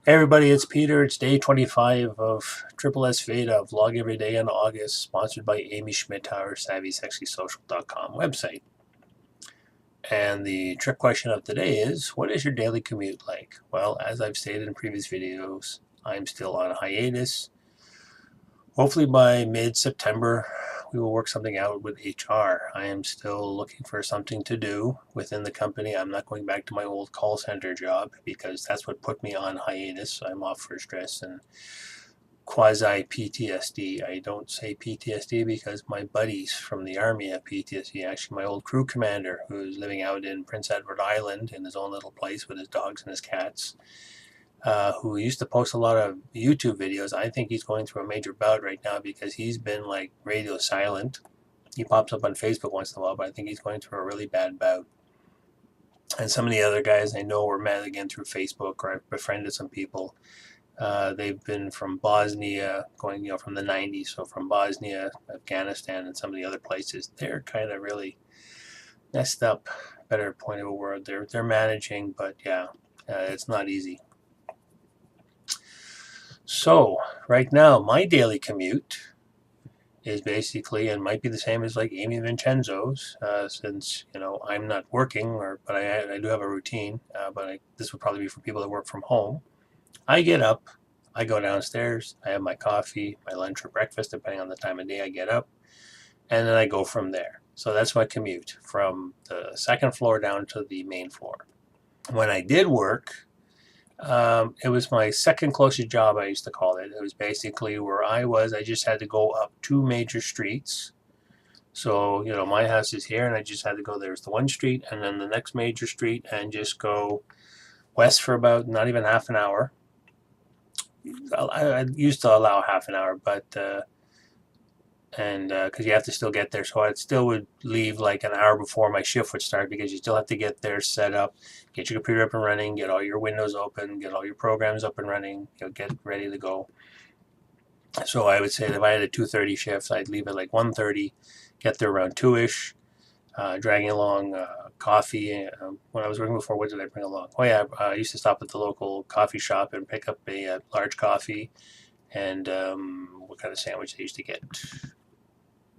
Hey everybody, it's Peter. It's day 25 of SSSVEDA, Vlog Every Day in August, sponsored by Amy Schmidtauer, SavvySexySocial.com website. And the trick question of the day is, what is your daily commute like? Well, as I've stated in previous videos, I'm still on hiatus. Hopefully by mid-September, we will work something out with HR. I am still looking for something to do within the company. I'm not going back to my old call center job because that's what put me on hiatus. I'm off for stress and quasi PTSD. I don't say PTSD because my buddies from the Army have PTSD. Actually, my old crew commander, who's living out in Prince Edward Island in his own little place with his dogs and his cats, who used to post a lot of YouTube videos. I think he's going through a major bout right now because he's been like radio silent. He pops up on Facebook once in a while, but I think he's going through a really bad bout. And some of the other guys I know were met again through Facebook, or I've befriended some people. They've been from Bosnia, going from the 90s, so from Bosnia, Afghanistan, and some of the other places. They're kind of really messed up. Better point of a word. They're managing, but yeah, it's not easy. So right now, my daily commute is basically, and might be the same as like Amy Vincenzo's, since I'm not working, but I do have a routine. But this would probably be for people that work from home. I get up, I go downstairs, I have my coffee, my lunch or breakfast, depending on the time of day I get up, and then I go from there. So that's my commute from the second floor down to the main floor. When I did work, it was my second closest job, I used to call it. It was basically where I just had to go up two major streets. So, my house is here, and I just had to go, there's the one street, and then the next major street, and just go west for about not even half an hour. I used to allow half an hour, but because you have to still get there, so I still would leave like an hour before my shift would start because you still have to get there, set up, get your computer up and running, get all your windows open, get all your programs up and running, get ready to go. So I would say that if I had a 2:30 shift, I'd leave at like 1:30, get there around 2ish, dragging along coffee. When I was working before, what did I bring along? Oh yeah, I used to stop at the local coffee shop and pick up a large coffee. And what kind of sandwich I used to get?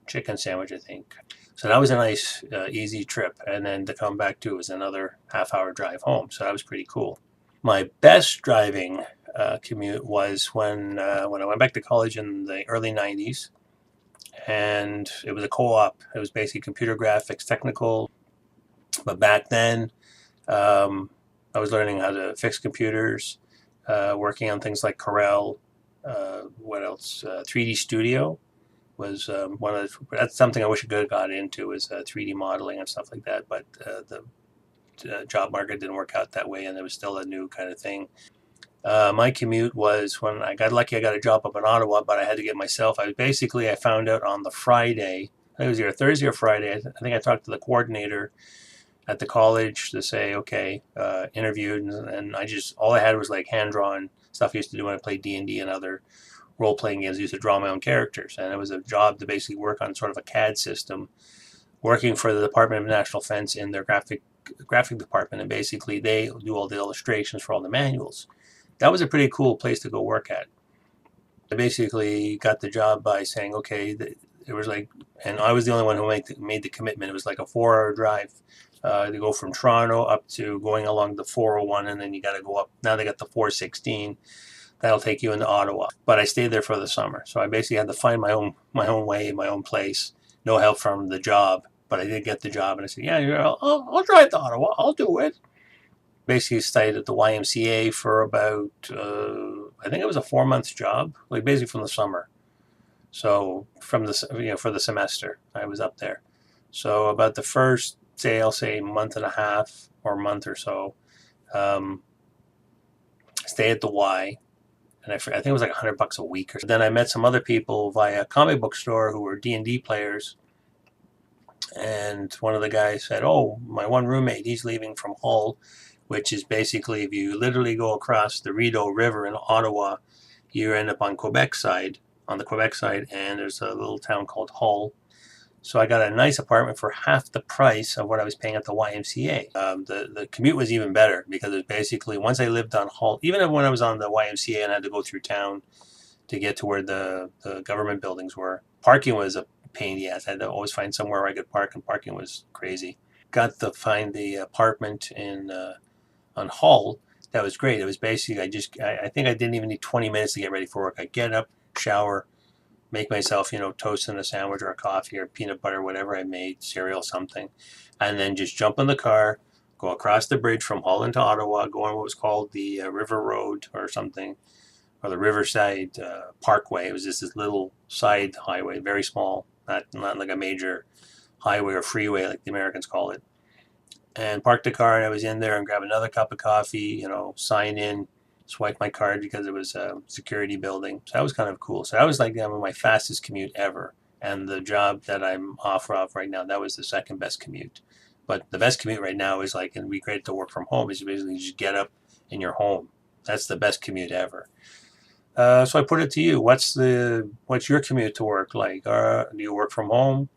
Chicken sandwich, I think. So that was a nice, easy trip. And then to come back to was another half-hour drive home. So that was pretty cool. My best driving commute was when I went back to college in the early 90s. And it was a co-op. It was basically computer graphics, technical. But back then, I was learning how to fix computers, working on things like Corel. What else? 3D Studio was one of that's something I wish I could have got into, is 3D modeling and stuff like that. But the job market didn't work out that way, and it was still a new kind of thing. My commute was, when I got lucky, I got a job up in Ottawa, but I had to get myself. I found out on the Friday. I think it was either Thursday or Friday. I think I talked to the coordinator at the college to say, okay, interviewed, and all I had was like hand drawn stuff I used to do when I played D&D and other role-playing games. I used to draw my own characters, and it was a job to basically work on sort of a CAD system, working for the Department of National Defense in their graphic department, and basically they do all the illustrations for all the manuals. That was a pretty cool place to go work at. I basically got the job by saying, okay, it was like, and I was the only one who made the commitment. It was like a 4-hour drive to go from Toronto up to going along the 401, and then you got to go up. Now they got the 416. That'll take you into Ottawa. But I stayed there for the summer, so I basically had to find my own way, my own place. No help from the job, but I did get the job, and I said, yeah, I'll drive to Ottawa. I'll do it. Basically stayed at the YMCA for about, I think it was a 4-month job, like basically from the summer. So from for the semester, I was up there. So about the first, I'll say month and a half or month or so, stay at the Y. And I think it was like $100 a week. Then I met some other people via a comic book store who were D&D players. And one of the guys said, oh, my one roommate, he's leaving from Hull, which is basically, if you literally go across the Rideau River in Ottawa, you end up on the Quebec side, and there's a little town called Hull. So I got a nice apartment for half the price of what I was paying at the YMCA. The commute was even better because it was basically, once I lived on Hull, even when I was on the YMCA and I had to go through town to get to where the government buildings were, parking was a pain in the ass. I had to always find somewhere where I could park, and parking was crazy. Got to find the apartment in on Hull. That was great. It was basically, I think I didn't even need 20 minutes to get ready for work. I get up, shower, make myself, toast and a sandwich or a coffee or peanut butter, whatever I made, cereal, something, and then just jump in the car, go across the bridge from Holland to Ottawa, go on what was called the River Road or something, or the Riverside Parkway. It was just this little side highway, very small, not like a major highway or freeway like the Americans call it. And parked the car, and I was in there and grabbed another cup of coffee, sign in, swipe my card because it was a security building. So that was kind of cool. So that was like my fastest commute ever. And the job that I'm off of right now, that was the second best commute. But the best commute right now is like, and we great to work from home, is basically just get up in your home. That's the best commute ever. So I put it to you. What's your commute to work like? Do you work from home?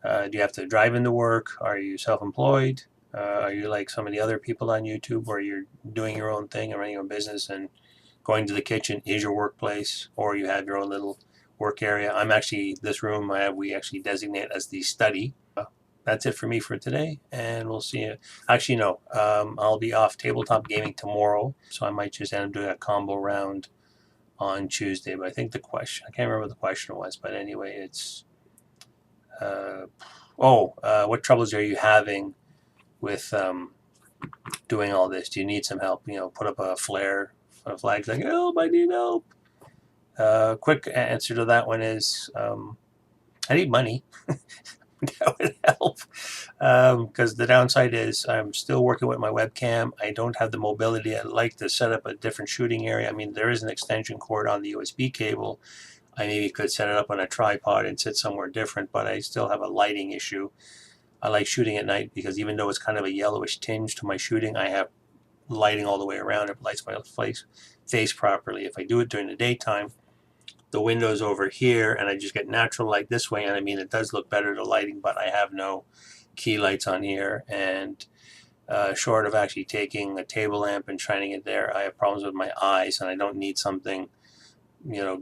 Do you have to drive into work? Are you self-employed? Are you like some of the other people on YouTube where you're doing your own thing and running your own business, and going to the kitchen is your workplace, or you have your own little work area? I'm actually, this room we actually designate as the study. That's it for me for today, and we'll see you. Actually, no, I'll be off tabletop gaming tomorrow, so I might just end up doing a combo round on Tuesday. But I think I can't remember what the question was, but anyway, it's, what troubles are you having with doing all this? Do you need some help? Put up a flag like, help, I need help. Quick answer to that one is, I need money. That would help. Because the downside is I'm still working with my webcam. I don't have the mobility. I'd like to set up a different shooting area. I mean, there is an extension cord on the USB cable. I maybe could set it up on a tripod and sit somewhere different, but I still have a lighting issue. I like shooting at night because even though it's kind of a yellowish tinge to my shooting, I have lighting all the way around. It lights my face properly. If I do it during the daytime, the window's over here and I just get natural light this way, and I mean, it does look better, the lighting, but I have no key lights on here, and short of actually taking a table lamp and shining it there, I have problems with my eyes, and I don't need something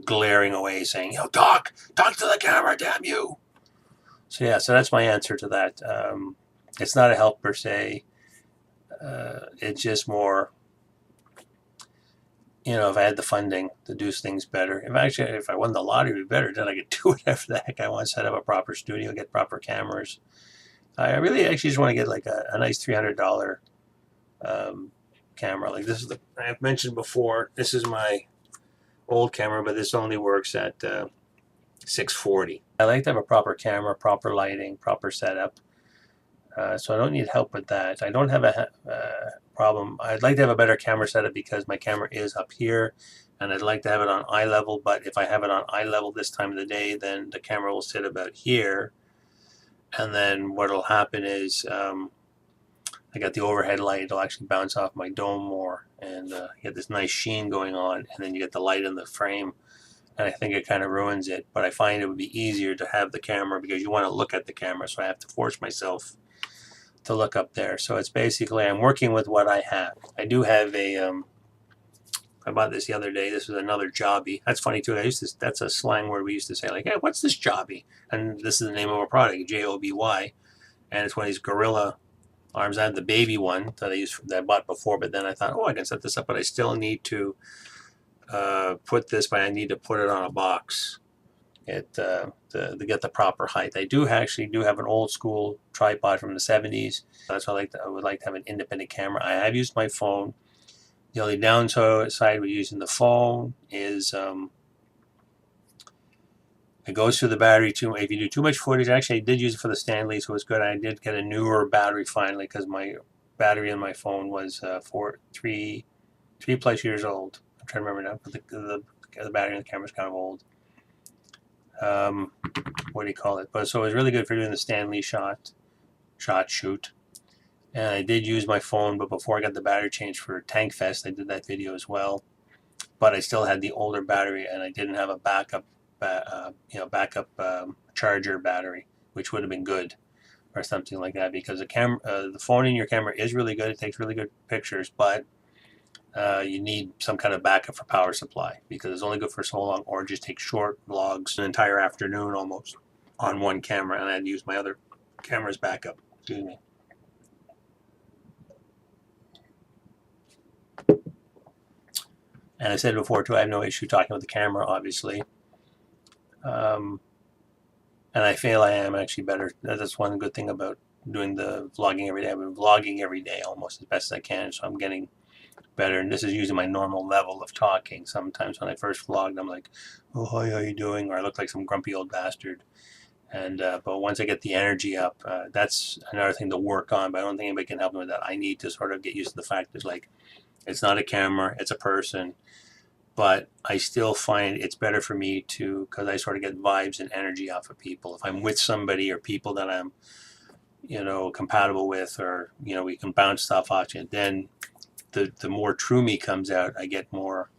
glaring away saying, talk to the camera, damn you. So yeah, so that's my answer to that. It's not a help per se. It's just more, if I had the funding to do things better. If I won the lottery, it would be better. Then I could do whatever the heck I want, set up a proper studio, get proper cameras. I really actually just want to get like a nice $300 camera. Like this is I've mentioned before, this is my old camera, but this only works at 640. I like to have a proper camera, proper lighting, proper setup. So I don't need help with that. I don't have a problem. I'd like to have a better camera setup because my camera is up here, and I'd like to have it on eye level. But if I have it on eye level this time of the day, then the camera will sit about here. And then what will happen is I got the overhead light. It'll actually bounce off my dome more, and you get this nice sheen going on. And then you get the light in the frame, and I think it kind of ruins it. But I find it would be easier to have the camera because you want to look at the camera, so I have to force myself to look up there. So it's basically I'm working with what I have. I do have a I bought this the other day. This was another jobby. That's funny too. That's a slang word we used to say, like, hey, what's this jobby? And this is the name of a product, J-O-B-Y. And it's one of these Gorilla arms. I had the baby one that I bought before, but then I thought, I can set this up, but I still need to put this, but I need to put it on a box to get the proper height. I actually have an old school tripod from the 70s. That's why I would like to have an independent camera. I have used my phone. The only downside with using the phone is it goes through the battery too much. If you do too much footage, actually I did use it for the Stanley, so it's good. I did get a newer battery finally because my battery in my phone was 3+ years old. I'm trying to remember now, but the battery in the camera is kind of old. What do you call it? But so it was really good for doing the Stanley shoot. And I did use my phone, but before I got the battery changed for Tank Fest, I did that video as well. But I still had the older battery, and I didn't have a backup charger battery. which would have been good, or something like that, because the phone in your camera is really good. It takes really good pictures, but you need some kind of backup for power supply, because it's only good for so long, or just take short vlogs an entire afternoon almost on one camera, and I'd use my other camera's backup. Excuse me. And I said before too, I have no issue talking with the camera, obviously. And I feel I am actually better. That's one good thing about doing the vlogging every day. I've been vlogging every day almost as best as I can, so I'm getting better. And this is using my normal level of talking. Sometimes when I first vlogged, I'm like, "Oh, hi, how you doing?" Or I look like some grumpy old bastard. And but once I get the energy up, that's another thing to work on. But I don't think anybody can help me with that. I need to sort of get used to the fact that, like, it's not a camera, it's a person. But I still find it's better for me to, because I sort of get vibes and energy off of people. If I'm with somebody or people that I'm, compatible with, or, we can bounce stuff off you, then the more true me comes out. I get more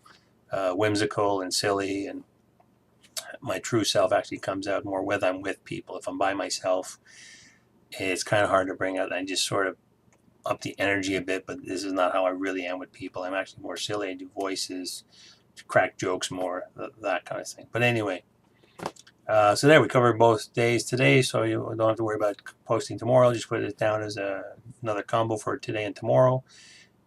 whimsical and silly, and my true self actually comes out more when I'm with people. If I'm by myself, it's kind of hard to bring out. I just sort of up the energy a bit, but this is not how I really am with people. I'm actually more silly. I do voices, crack jokes more, that kind of thing. But anyway, so there, we covered both days today, so you don't have to worry about posting tomorrow. Just put it down as another combo for today and tomorrow.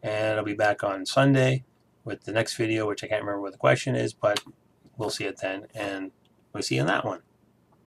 And I'll be back on Sunday with the next video, which I can't remember what the question is, but we'll see it then, and we'll see you in that one.